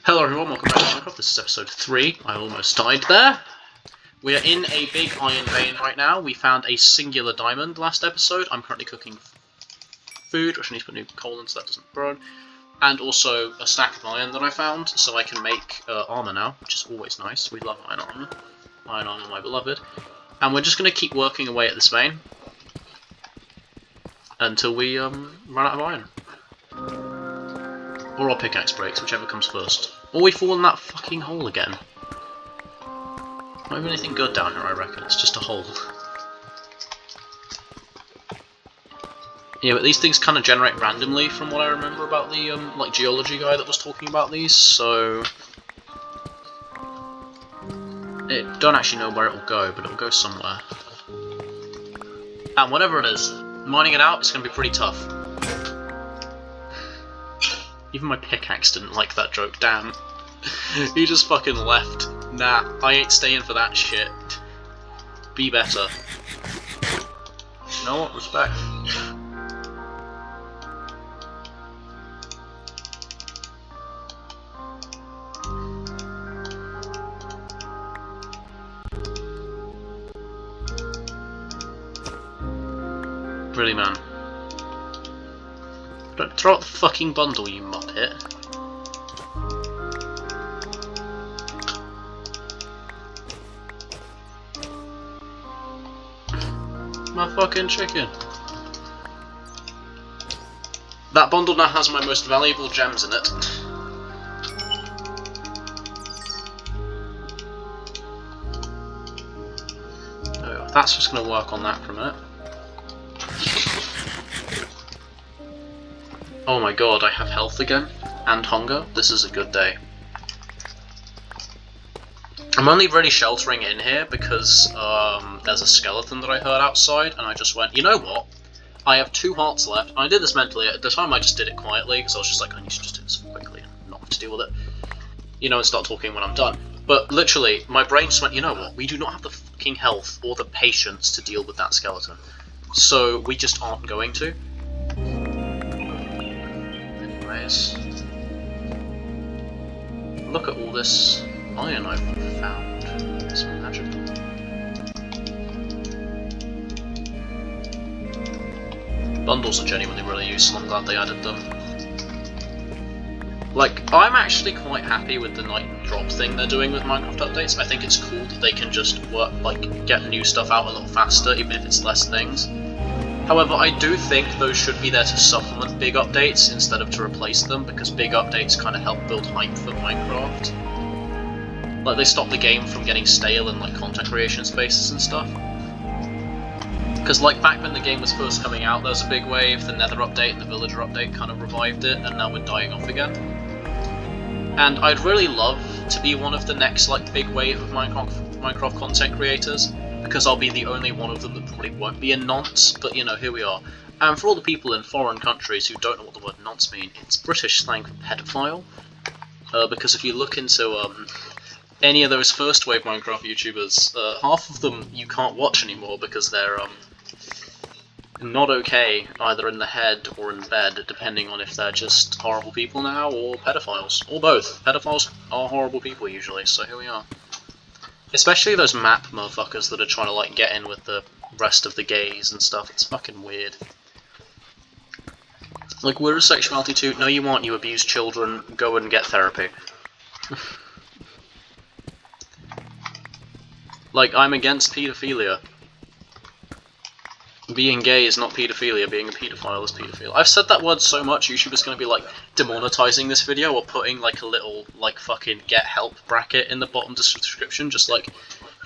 Hello everyone, welcome back to Minecraft. This is episode 3. I almost died there. We are in a big iron vein right now. We found a singular diamond last episode. I'm currently cooking food, which I need to put new coal in so that doesn't burn. And also a stack of iron that I found, so I can make armour now, which is always nice. We love iron armour. Iron armour, my beloved. And we're just going to keep working away at this vein until we run out of iron. Or our pickaxe breaks, whichever comes first. Or we fall in that fucking hole again. Not even anything good down here, I reckon. It's just a hole. Yeah, but these things kind of generate randomly from what I remember about the, like, geology guy that was talking about these, so... don't actually know where it will go, but it will go somewhere. And whatever it is, mining it out is going to be pretty tough. Even my pickaxe didn't like that joke, damn. He just fucking left. Nah, I ain't staying for that shit. Be better. You know what? Respect. Really, man. Don't throw out the fucking bundle, you muppet. My fucking chicken. That bundle now has my most valuable gems in it. Oh, that's just gonna work on that for a minute. Oh my god, I have health again, and hunger. This is a good day. I'm only really sheltering in here because there's a skeleton that I heard outside, and I just went, you know what? I have 2 hearts left. And I did this mentally. At the time I just did it quietly, because I was just like, I need to just do this quickly and not have to deal with it. You know, and start talking when I'm done. But literally, my brain just went, you know what? We do not have the fucking health or the patience to deal with that skeleton. So we just aren't going to. Look at all this iron I've found. It's magical. Bundles are genuinely really useful. I'm glad they added them. Like, I'm actually quite happy with the night and drop thing they're doing with Minecraft updates. I think it's cool that they can just work, like, get new stuff out a little faster, even if it's less things. However, I do think those should be there to supplement big updates instead of to replace them, because big updates kind of help build hype for Minecraft. Like, they stop the game from getting stale in, like, content creation spaces and stuff. Because, like, back when the game was first coming out, there was a big wave, the Nether update and the Villager update kind of revived it, and now we're dying off again. And I'd really love to be one of the next, like, big wave of Minecraft content creators, because I'll be the only one of them that probably won't be a nonce, but you know, here we are. And for all the people in foreign countries who don't know what the word nonce means, it's British slang for pedophile. Because if you look into any of those first wave Minecraft YouTubers, half of them you can't watch anymore because they're not okay, either in the head or in bed, depending on if they're just horrible people now or pedophiles. Or both. Pedophiles are horrible people usually, so here we are. Especially those map motherfuckers that are trying to, like, get in with the rest of the gays and stuff. It's fucking weird. Like, we're a sexuality too. No, you aren't, you abuse children. Go and get therapy. Like, I'm against paedophilia. Being gay is not paedophilia, being a paedophile is paedophilia. I've said that word so much, YouTube is going to be, like, demonetizing this video or putting, like, a little, like, fucking get help bracket in the bottom description, just like,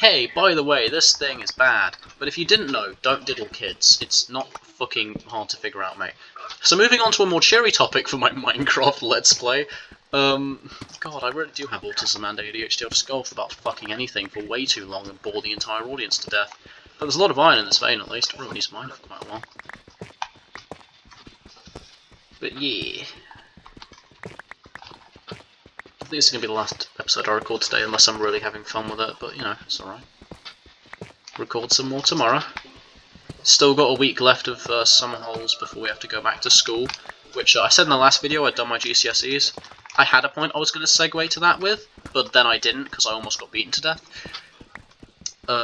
hey, by the way, this thing is bad. But if you didn't know, don't diddle kids. It's not fucking hard to figure out, mate. So moving on to a more cheery topic for my Minecraft Let's Play. God, I really do have autism and ADHD. I'll just go off about fucking anything for way too long and bore the entire audience to death. But there's a lot of iron in this vein, at least. I really need some iron for quite a while. But yeah. I think this is going to be the last episode I record today, unless I'm really having fun with it, but you know, it's alright. Record some more tomorrow. Still got a week left of summer holes before we have to go back to school, which I said in the last video I'd done my GCSEs. I had a point I was going to segue to that with, but then I didn't because I almost got beaten to death.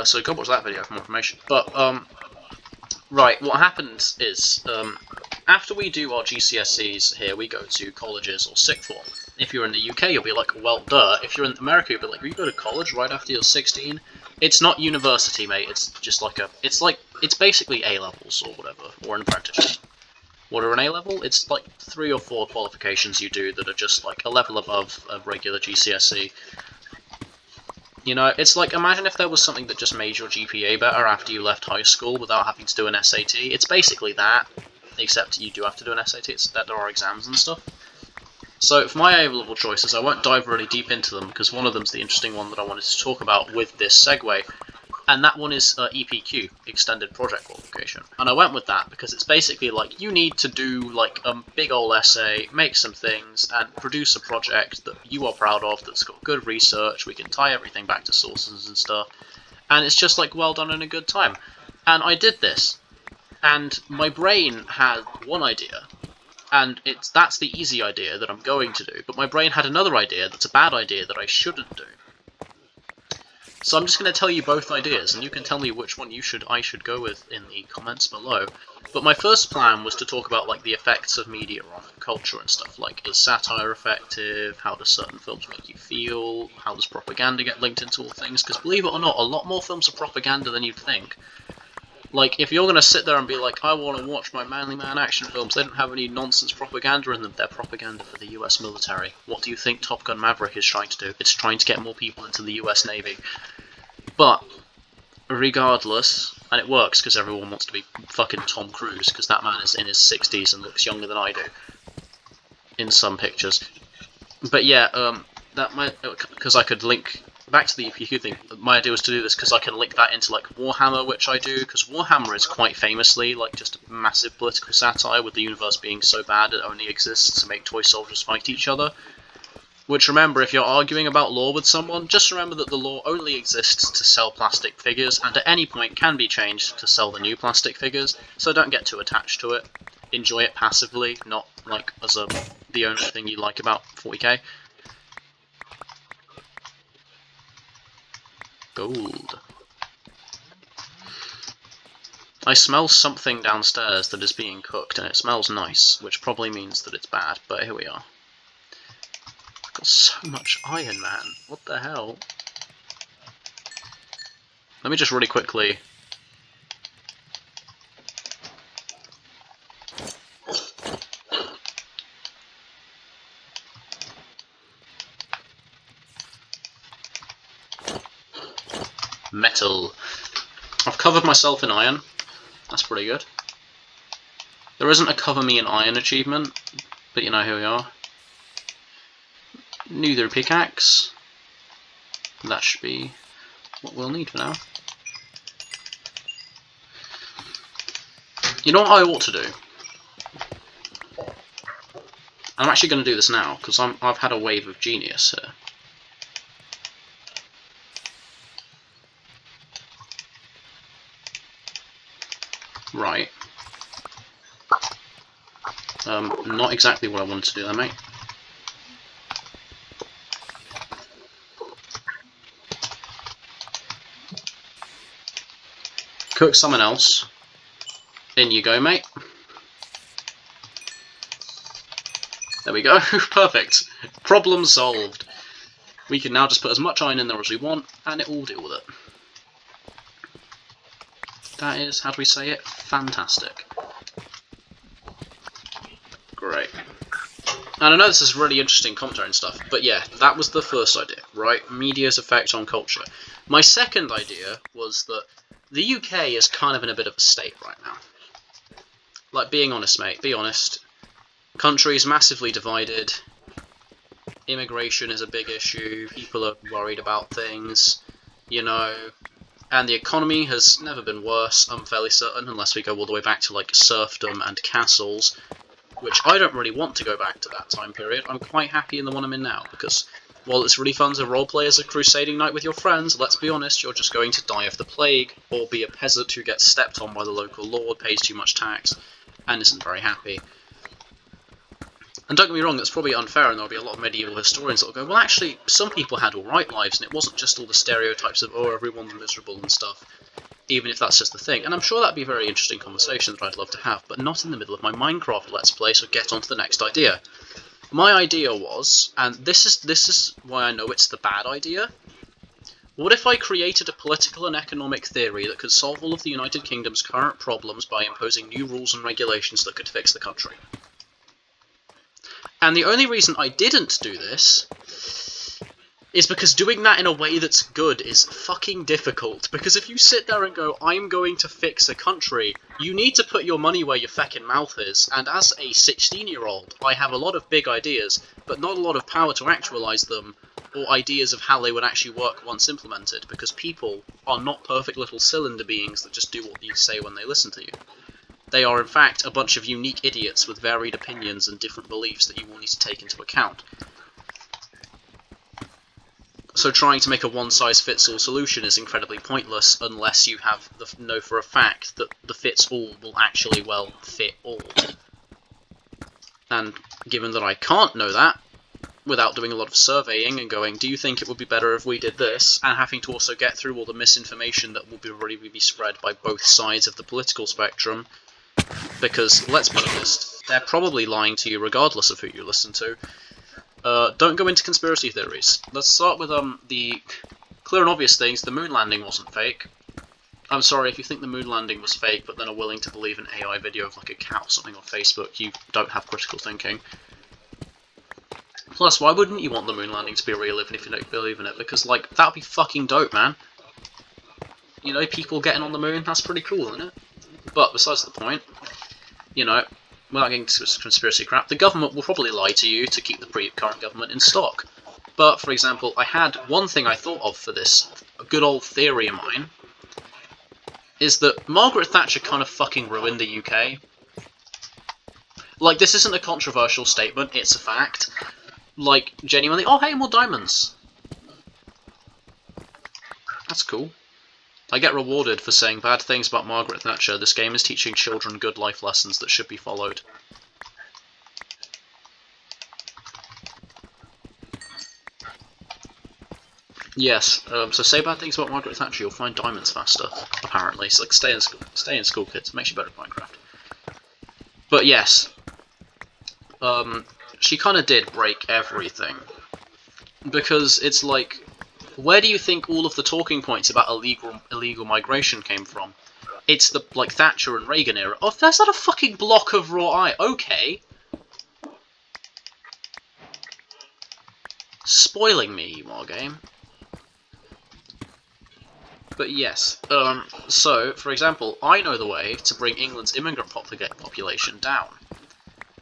So go watch that video for more information. But, right, what happens is, after we do our GCSEs here, we go to colleges or sixth form. If you're in the UK, you'll be like, well, duh. If you're in America, you'll be like, you go to college right after you're 16? It's not university, mate. It's just like it's basically A-levels or whatever, or an apprenticeship. What are an A-level? It's like 3 or 4 qualifications you do that are just like a level above a regular GCSE. You know, it's like, imagine if there was something that just made your GPA better after you left high school without having to do an SAT. It's basically that, except you do have to do an SAT, it's that there are exams and stuff. So for my A-level choices, I won't dive really deep into them, because one of them's the interesting one that I wanted to talk about with this segue, and that one is EPQ, Extended Project Qualification. And I went with that because it's basically like, you need to do like a big old essay, make some things, and produce a project that you are proud of, that's got good research, we can tie everything back to sources and stuff, and it's just like well done and a good time. And I did this, and my brain had one idea, and that's the easy idea that I'm going to do, but my brain had another idea that's a bad idea that I shouldn't do. So I'm just going to tell you both ideas, and you can tell me which one I should go with in the comments below. But my first plan was to talk about like the effects of media on culture and stuff, like is satire effective, how do certain films make you feel, how does propaganda get linked into all things, because believe it or not, a lot more films are propaganda than you'd think. Like, if you're going to sit there and be like, I want to watch my Manly Man action films, they don't have any nonsense propaganda in them, they're propaganda for the US military. What do you think Top Gun Maverick is trying to do? It's trying to get more people into the US Navy. But, regardless, and it works because everyone wants to be fucking Tom Cruise, because that man is in his 60s and looks younger than I do. In some pictures. But yeah, that might, because I could link back to the EPQ thing, my idea was to do this because I can link that into like Warhammer, which I do, because Warhammer is quite famously like just a massive political satire, with the universe being so bad it only exists to make toy soldiers fight each other. Which, remember, if you're arguing about lore with someone, just remember that the lore only exists to sell plastic figures, and at any point can be changed to sell the new plastic figures, so don't get too attached to it. Enjoy it passively, not like as the only thing you like about 40k. Gold. I smell something downstairs that is being cooked, and it smells nice, which probably means that it's bad, but here we are. I've got so much iron, man. What the hell? Let me just really quickly... Metal. I've covered myself in iron. That's pretty good. There isn't a cover me in iron achievement, but you know, here we are. Neither pickaxe. That should be what we'll need for now. You know what I ought to do? I'm actually going to do this now, because I've had a wave of genius here. Right. Not exactly what I wanted to do there, mate. Cook someone else. In you go, mate. There we go. Perfect. Problem solved. We can now just put as much iron in there as we want, and it will deal with it. That is, how do we say it? Fantastic. Great. And I know this is really interesting commentary and stuff, but yeah, that was the first idea, right? Media's effect on culture. My second idea was that the UK is kind of in a bit of a state right now. Like, being honest, mate, be honest. Country's massively divided. Immigration is a big issue. People are worried about things, you know. And the economy has never been worse, I'm fairly certain, unless we go all the way back to, like, serfdom and castles, which I don't really want to go back to that time period. I'm quite happy in the one I'm in now, because while it's really fun to roleplay as a crusading knight with your friends, let's be honest, you're just going to die of the plague, or be a peasant who gets stepped on by the local lord, pays too much tax, and isn't very happy. And don't get me wrong, that's probably unfair, and there'll be a lot of medieval historians that'll go, well, actually, some people had alright lives, and it wasn't just all the stereotypes of, oh, everyone's miserable and stuff, even if that's just the thing. And I'm sure that'd be a very interesting conversation that I'd love to have, but not in the middle of my Minecraft Let's Play, so get on to the next idea. My idea was, and this is why I know it's the bad idea, what if I created a political and economic theory that could solve all of the United Kingdom's current problems by imposing new rules and regulations that could fix the country? And the only reason I didn't do this is because doing that in a way that's good is fucking difficult. Because if you sit there and go, I'm going to fix a country, you need to put your money where your feckin' mouth is. And as a 16-year-old, I have a lot of big ideas, but not a lot of power to actualise them, or ideas of how they would actually work once implemented, because people are not perfect little cylinder beings that just do what you say when they listen to you. They are, in fact, a bunch of unique idiots with varied opinions and different beliefs that you will need to take into account. So trying to make a one-size-fits-all solution is incredibly pointless unless you know for a fact that the fits-all will actually, well, fit all. And given that I can't know that, without doing a lot of surveying and going, do you think it would be better if we did this, and having to also get through all the misinformation that will be spread by both sides of the political spectrum, because, let's be honest, they're probably lying to you regardless of who you listen to. Don't go into conspiracy theories. Let's start with the clear and obvious things. The moon landing wasn't fake. I'm sorry, if you think the moon landing was fake, but then are willing to believe an AI video of like a cat or something on Facebook, you don't have critical thinking. Plus, why wouldn't you want the moon landing to be real even if you don't believe in it? Because, like, that'd be fucking dope, man. You know, people getting on the moon, that's pretty cool, isn't it? But besides the point, you know, without getting into conspiracy crap, the government will probably lie to you to keep the current government in stock. But, for example, I had one thing I thought of for this, a good old theory of mine, is that Margaret Thatcher kind of fucking ruined the UK. Like, this isn't a controversial statement, it's a fact. Like, genuinely, oh hey, more diamonds! That's cool. I get rewarded for saying bad things about Margaret Thatcher. This game is teaching children good life lessons that should be followed. Yes, so say bad things about Margaret Thatcher, you'll find diamonds faster, apparently. So, like, stay in school, kids. It makes you better at Minecraft. But yes, she kind of did break everything. Because it's like, where do you think all of the talking points about illegal migration came from? It's the, like, Thatcher and Reagan era. Oh, there's not a fucking block of raw iron. Okay. Spoiling me, you are, game. But yes, so, for example, I know the way to bring England's immigrant population down.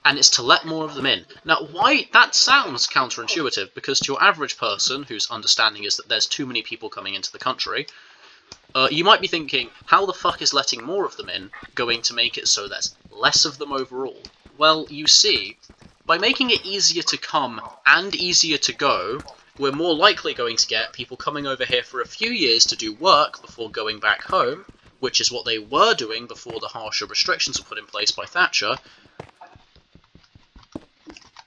And it's to let more of them in. Now, why? That sounds counterintuitive, because to your average person, whose understanding is that there's too many people coming into the country, you might be thinking, how the fuck is letting more of them in going to make it so there's less of them overall? Well, you see, by making it easier to come and easier to go, we're more likely going to get people coming over here for a few years to do work before going back home, which is what they were doing before the harsher restrictions were put in place by Thatcher.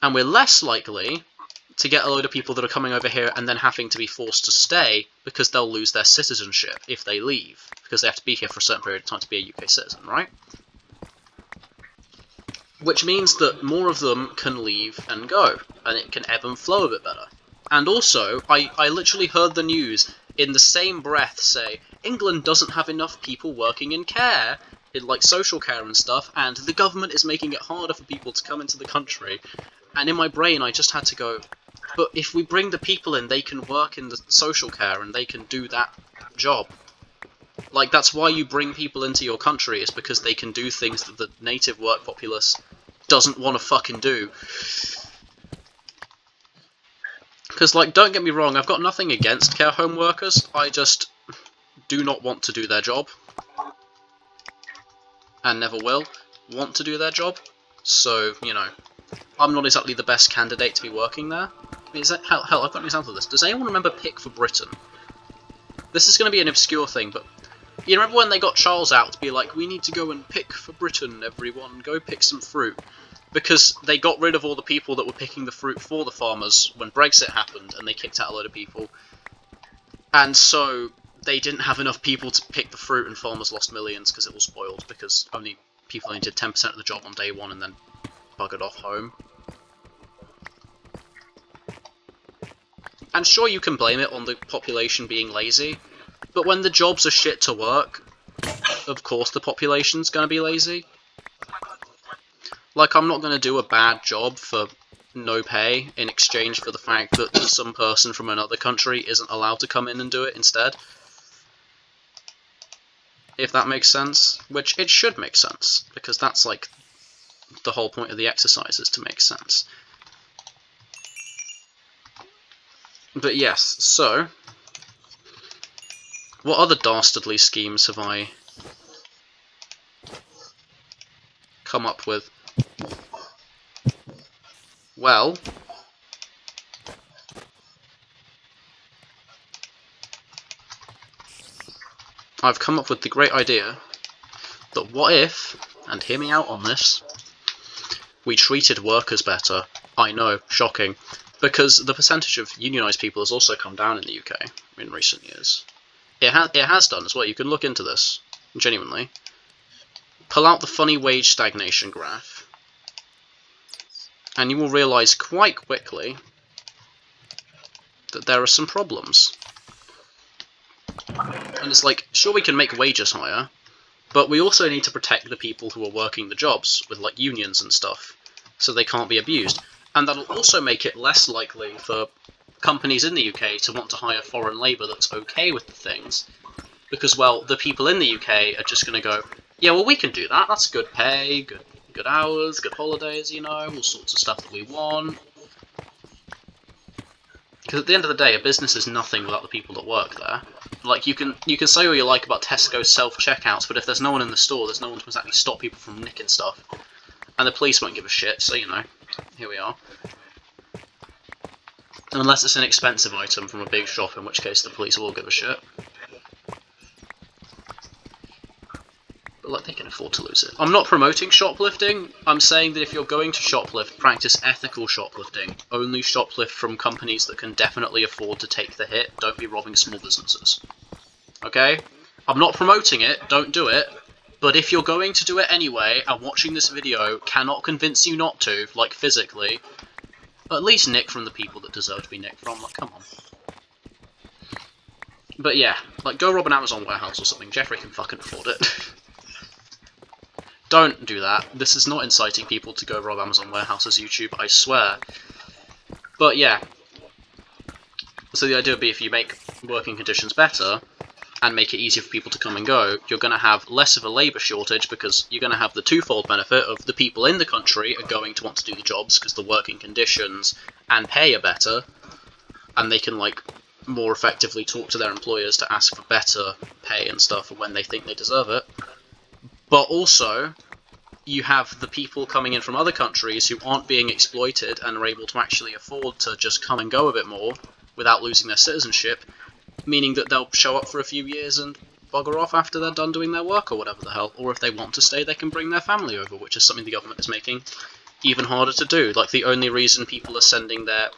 And we're less likely to get a load of people that are coming over here and then having to be forced to stay because they'll lose their citizenship if they leave, because they have to be here for a certain period of time to be a UK citizen, right? Which means that more of them can leave and go, and it can ebb and flow a bit better. And also, I literally heard the news in the same breath say, England doesn't have enough people working in care, in like social care and stuff, and the government is making it harder for people to come into the country. And in my brain I just had to go, but if we bring the people in, they can work in the social care and they can do that job. Like, that's why you bring people into your country, is because they can do things that the native work populace doesn't want to fucking do. Because, like, don't get me wrong, I've got nothing against care home workers, I just do not want to do their job. And never will want to do their job. So, you know, I'm not exactly the best candidate to be working there. Hell, I've got an example of this. Does anyone remember Pick for Britain? This is going to be an obscure thing, but you remember when they got Charles out to be like, we need to go and pick for Britain, everyone, go pick some fruit. because they got rid of all the people that were picking the fruit for the farmers when Brexit happened, and they kicked out a load of people. And so they didn't have enough people to pick the fruit, and farmers lost millions because it all spoiled, because people only did 10% of the job on day one and then buggered off home. And sure, you can blame it on the population being lazy, but when the jobs are shit to work, of course the population's gonna be lazy. Like, I'm not gonna do a bad job for no pay in exchange for the fact that some person from another country isn't allowed to come in and do it instead. If that makes sense, which it should make sense, because that's like the whole point of the exercise, is to make sense. But yes, so what other dastardly schemes have I come up with? Well, I've come up with the great idea that what if, and hear me out on this, we treated workers better. I know, shocking, because the percentage of unionised people has also come down in the UK in recent years. It has done as well. You can look into this, genuinely. Pull out the funny wage stagnation graph, and you will realise quite quickly that there are some problems. And it's like, sure, we can make wages higher, but we also need to protect the people who are working the jobs with, like, unions and stuff, so they can't be abused. And that'll also make it less likely for companies in the UK to want to hire foreign labour that's okay with the things, because, well, the people in the UK are just going to go, yeah, well, we can do that, that's good pay, good hours, good holidays, you know, all sorts of stuff that we want. Because at the end of the day, a business is nothing without the people that work there. Like, you can say all you like about Tesco's self-checkouts, but if there's no one in the store, there's no one to exactly stop people from nicking stuff. And the police won't give a shit, so, you know, here we are. Unless it's an expensive item from a big shop, in which case the police will give a shit. But, like, they can afford to lose it. I'm not promoting shoplifting. I'm saying that if you're going to shoplift, practice ethical shoplifting. Only shoplift from companies that can definitely afford to take the hit. Don't be robbing small businesses. Okay? I'm not promoting it. Don't do it. But if you're going to do it anyway, and watching this video cannot convince you not to, like, physically, at least nick from the people that deserve to be nicked from. Like, come on. But yeah, like, go rob an Amazon warehouse or something. Jeffrey can fucking afford it. Don't do that. This is not inciting people to go rob Amazon warehouses, YouTube, I swear. But yeah. So the idea would be, if you make working conditions better, and make it easier for people to come and go, you're going to have less of a labour shortage, because you're going to have the twofold benefit of the people in the country are going to want to do the jobs because the working conditions and pay are better, and they can, like, more effectively talk to their employers to ask for better pay and stuff when they think they deserve it. But also, you have the people coming in from other countries who aren't being exploited and are able to actually afford to just come and go a bit more without losing their citizenship, meaning that they'll show up for a few years and bugger off after they're done doing their work or whatever the hell. Or if they want to stay, they can bring their family over, which is something the government is making even harder to do. Like, the only reason people are sending their,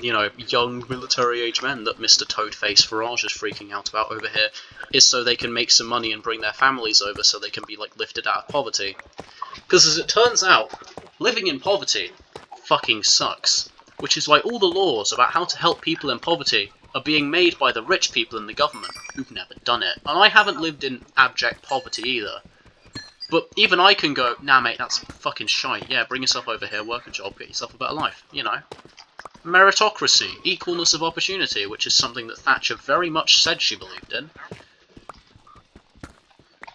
you know, young military-age men that Mr. Toadface Farage is freaking out about over here is so they can make some money and bring their families over so they can be, like, lifted out of poverty. Because as it turns out, living in poverty fucking sucks. Which is why all the laws about how to help people in poverty are being made by the rich people in the government who've never done it. And I haven't lived in abject poverty either. But even I can go, nah mate, that's fucking shite. Yeah, bring yourself over here, work a job, get yourself a better life, you know. Meritocracy, equalness of opportunity, which is something that Thatcher very much said she believed in.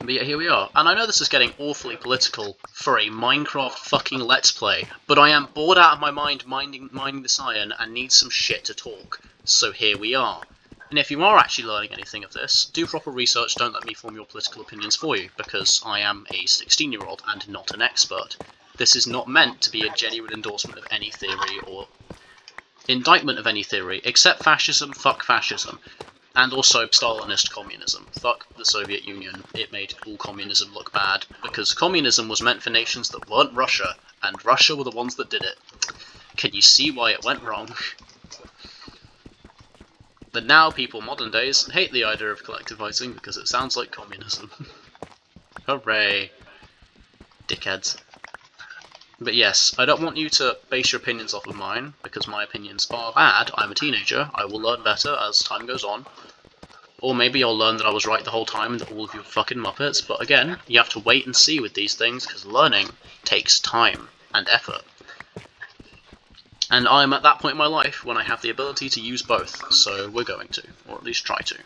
But yeah, here we are. And I know this is getting awfully political for a Minecraft fucking Let's Play, but I am bored out of my mind mining this iron and need some shit to talk. So here we are. And if you are actually learning anything of this, do proper research, don't let me form your political opinions for you, because I am a 16-year-old and not an expert. This is not meant to be a genuine endorsement of any theory or indictment of any theory, except fascism, fuck fascism. And also Stalinist communism. Fuck the Soviet Union. It made all communism look bad, because communism was meant for nations that weren't Russia, and Russia were the ones that did it. Can you see why it went wrong? But now people, modern days, hate the idea of collectivizing because it sounds like communism. Hooray. Dickheads. But yes, I don't want you to base your opinions off of mine, because my opinions are bad. I'm a teenager, I will learn better as time goes on. Or maybe I'll learn that I was right the whole time and that all of you are fucking muppets, but again, you have to wait and see with these things, because learning takes time and effort. And I'm at that point in my life when I have the ability to use both, so we're going to, or at least try to.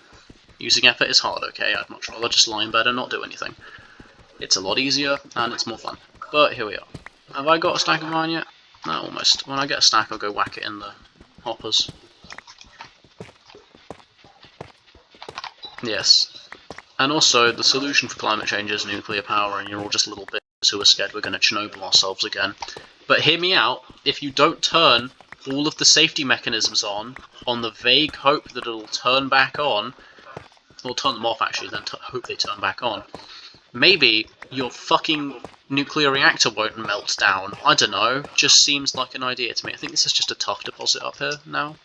Using effort is hard, okay? I'd much rather just lie in bed and not do anything. It's a lot easier, and it's more fun. But here we are. Have I got a stack of iron yet? No, almost. When I get a stack, I'll go whack it in the hoppers. Yes. And also, the solution for climate change is nuclear power, and you're all just little bitches who are scared we're going to Chernobyl ourselves again. But hear me out, if you don't turn all of the safety mechanisms on the vague hope that it'll turn back on, or turn them off actually, then hope they turn back on, maybe your fucking nuclear reactor won't melt down. I don't know, just seems like an idea to me. I think this is just a tuff deposit up here now.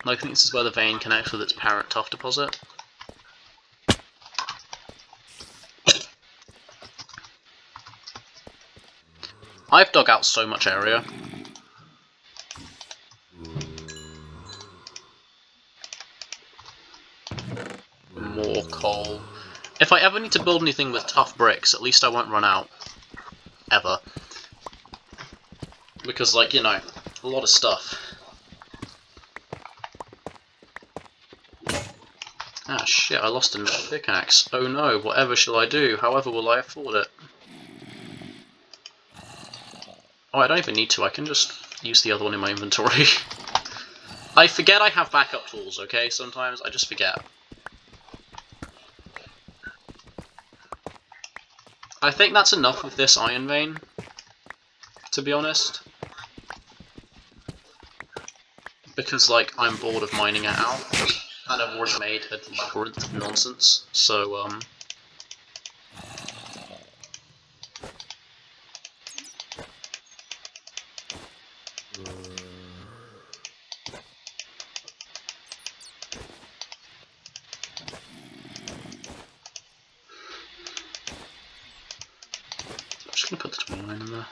I think this is where the vein connects with its parent tuff deposit. I've dug out so much area. More coal. If I ever need to build anything with tough bricks, at least I won't run out. Ever. Because, like, you know, a lot of stuff. Ah, shit, I lost a pickaxe. Oh no, whatever shall I do? However will I afford it? Oh, I don't even need to, I can just use the other one in my inventory. I forget I have backup tools, okay? Sometimes I just forget. I think that's enough with this iron vein, to be honest. Because, like, I'm bored of mining it out, and I've already made a labyrinth of nonsense, so, I'm just gonna put the twin line in there.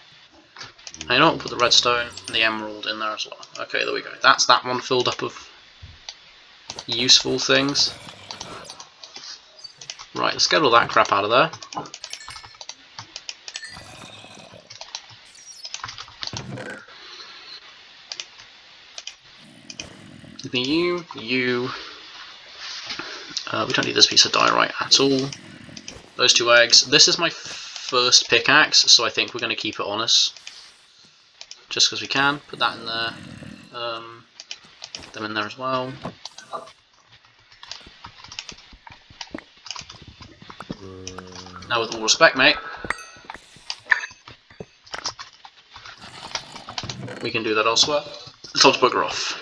I know I'll put the redstone and the emerald in there as well. Okay, there we go. That's that one filled up of useful things. Right, let's get all that crap out of there. You, we don't need this piece of diorite at all. Those 2 eggs. This is my first pickaxe, so I think we're going to keep it on us. Just because we can. Put that in there. Put them in there as well. Now with all respect, mate, we can do that elsewhere. Time to bugger off.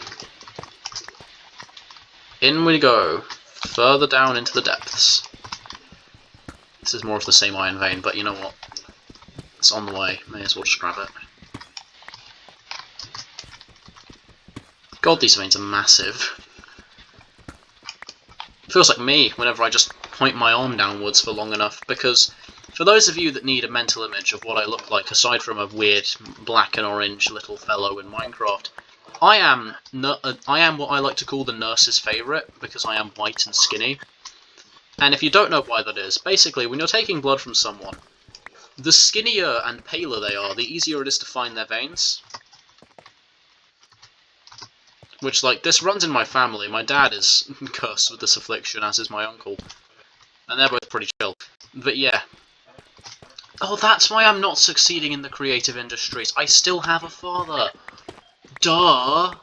In we go. Further down into the depths. This is more of the same iron vein, but you know what? It's on the way. May as well just grab it. God, these veins are massive. It feels like me whenever I just point my arm downwards for long enough, because for those of you that need a mental image of what I look like, aside from a weird black and orange little fellow in Minecraft, I am what I like to call the nurse's favourite, because I am white and skinny. And if you don't know why that is, basically, when you're taking blood from someone, the skinnier and paler they are, the easier it is to find their veins. Which, like, this runs in my family. My dad is cursed with this affliction, as is my uncle. And they're both pretty chill. But yeah. Oh, that's why I'm not succeeding in the creative industries. I still have a father. Duh!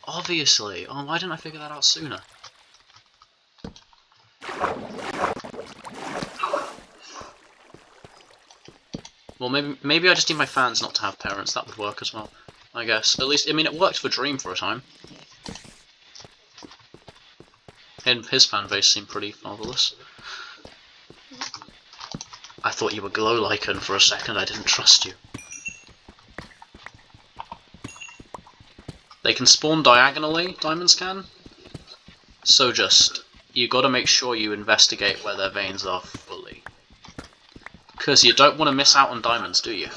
Obviously. Oh, why didn't I figure that out sooner? Well, maybe I just need my fans not to have parents. That would work as well, I guess. At least, I mean, it worked for Dream for a time. And his fan base seemed pretty marvellous. I thought you were glow lichen for a second, I didn't trust you. They can spawn diagonally, diamonds can. So you gotta make sure you investigate where their veins are fully. Because you don't want to miss out on diamonds, do you?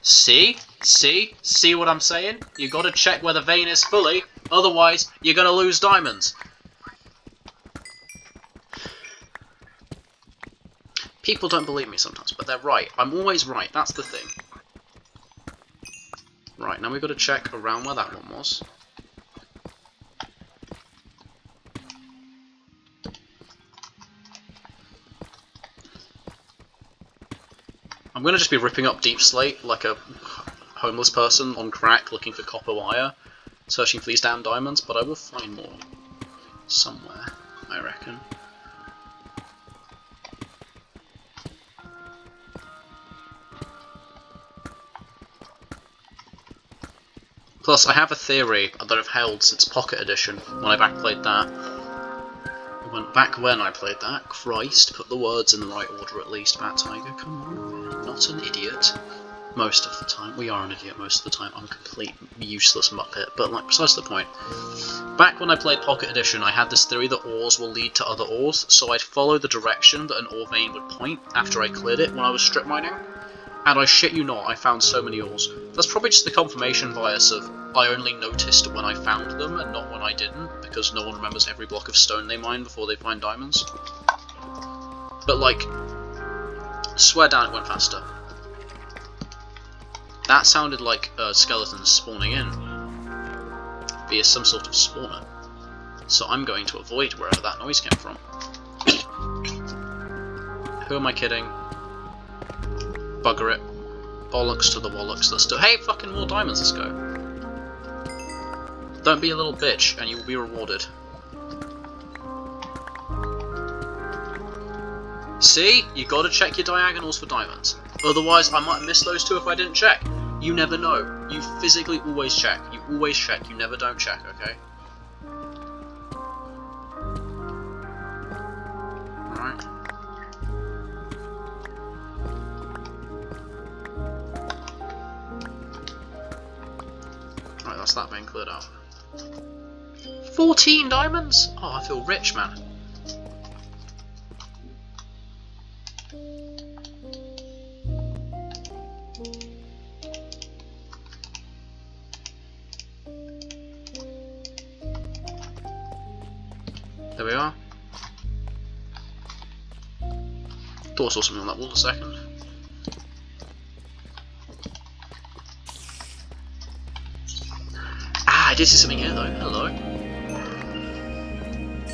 See? See? See what I'm saying? You gotta check where the vein is fully, otherwise you're gonna lose diamonds. People don't believe me sometimes, but they're right. I'm always right, that's the thing. Right, now we've got to check around where that one was. I'm going to just be ripping up deep slate like a homeless person on crack looking for copper wire, searching for these damn diamonds, but I will find more. Somewhere, I reckon. Plus, I have a theory that I've held since Pocket Edition, when I backplayed that. Back when I played that, Christ, put the words in the right order at least, Bat Tiger, come on, we're not an idiot. Most of the time. We are an idiot most of the time. I'm a complete useless muppet, but like, besides the point. Back when I played Pocket Edition, I had this theory that ores will lead to other ores, so I'd follow the direction that an ore vein would point after I cleared it when I was strip mining. And I shit you not, I found so many ores. That's probably just the confirmation bias of I only noticed when I found them and not when I didn't, because no one remembers every block of stone they mine before they find diamonds. But like, swear down it went faster. That sounded like skeletons spawning in via some sort of spawner. So I'm going to avoid wherever that noise came from. Who am I kidding? Bugger it. Bollocks to the wallocks, let's do— hey, fucking more diamonds, let's go. Don't be a little bitch, and you will be rewarded. See? You gotta check your diagonals for diamonds. Otherwise, I might miss those two if I didn't check. You never know. You physically always check. You always check. You never don't check, okay? Alright. Right, that's that being cleared out. 14 diamonds? Oh, I feel rich, man. There we are. Thought I saw something on that wall a second. Ah, I did see something here though. Hello.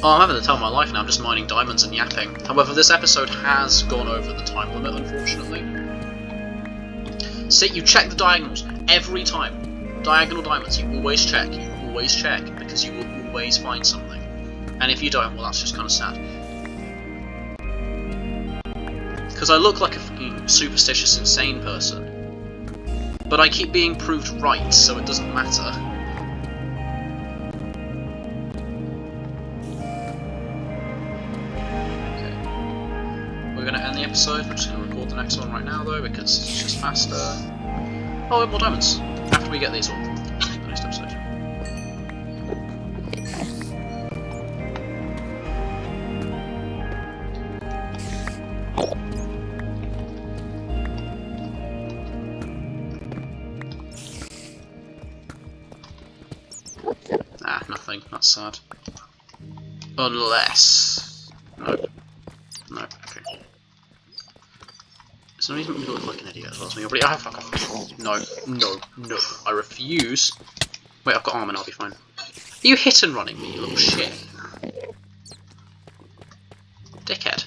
Oh, I'm having the time of my life now, just mining diamonds and yapping. However, this episode has gone over the time limit, unfortunately. See, you check the diagonals every time. Diagonal diamonds, you always check, because you will always find something. And if you don't, well, that's just kind of sad. Because I look like a fucking superstitious, insane person. But I keep being proved right, so it doesn't matter. Okay. We're going to end the episode. We're just going to record the next one right now, though, because it's just faster. Oh, more diamonds. After we get these all. The next episode. Ah, nothing. That's sad. Unless... Nope. Nope, okay. There's no reason for me to look like an idiot as well. Ah, fuck off. No, no, no. I refuse. Wait, I've got armor now, I'll be fine. Are you hit and running me, you little shit? Dickhead.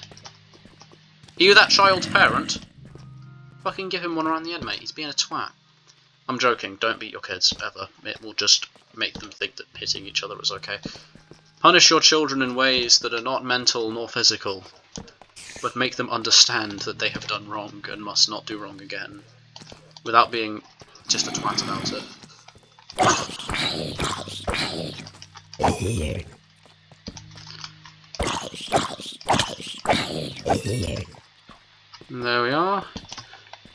Are you that child's parent? Fucking give him one around the head, mate. He's being a twat. I'm joking. Don't beat your kids, ever. It will just make them think that hitting each other is okay. Punish your children in ways that are not mental nor physical, but make them understand that they have done wrong and must not do wrong again, without being just a twat about it. There we are.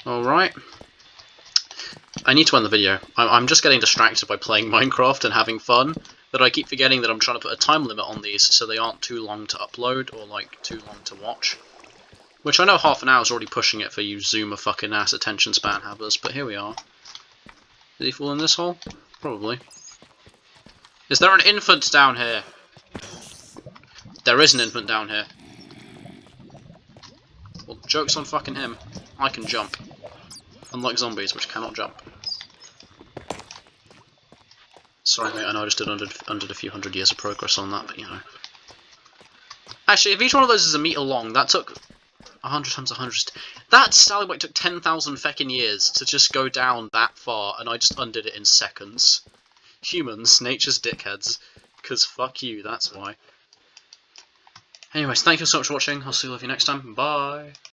Alright. I need to end the video. I'm just getting distracted by playing Minecraft and having fun, that I keep forgetting that I'm trying to put a time limit on these so they aren't too long to upload or, like, too long to watch. Which I know half an hour is already pushing it for you zoomer fucking ass attention span havers, but here we are. Did he fall in this hole? Probably. Is there an infant down here? There is an infant down here. Well, joke's on fucking him. I can jump. Unlike zombies, which cannot jump. Sorry mate, I know I just did undid a few hundred years of progress on that, but you know. Actually, if each one of those is a meter long, that took 100 times 100. That Stalagmite took 10,000 feckin' years to just go down that far, and I just undid it in seconds. Humans, nature's dickheads. Because fuck you, that's why. Anyways, thank you so much for watching. I'll see all of you next time. Bye!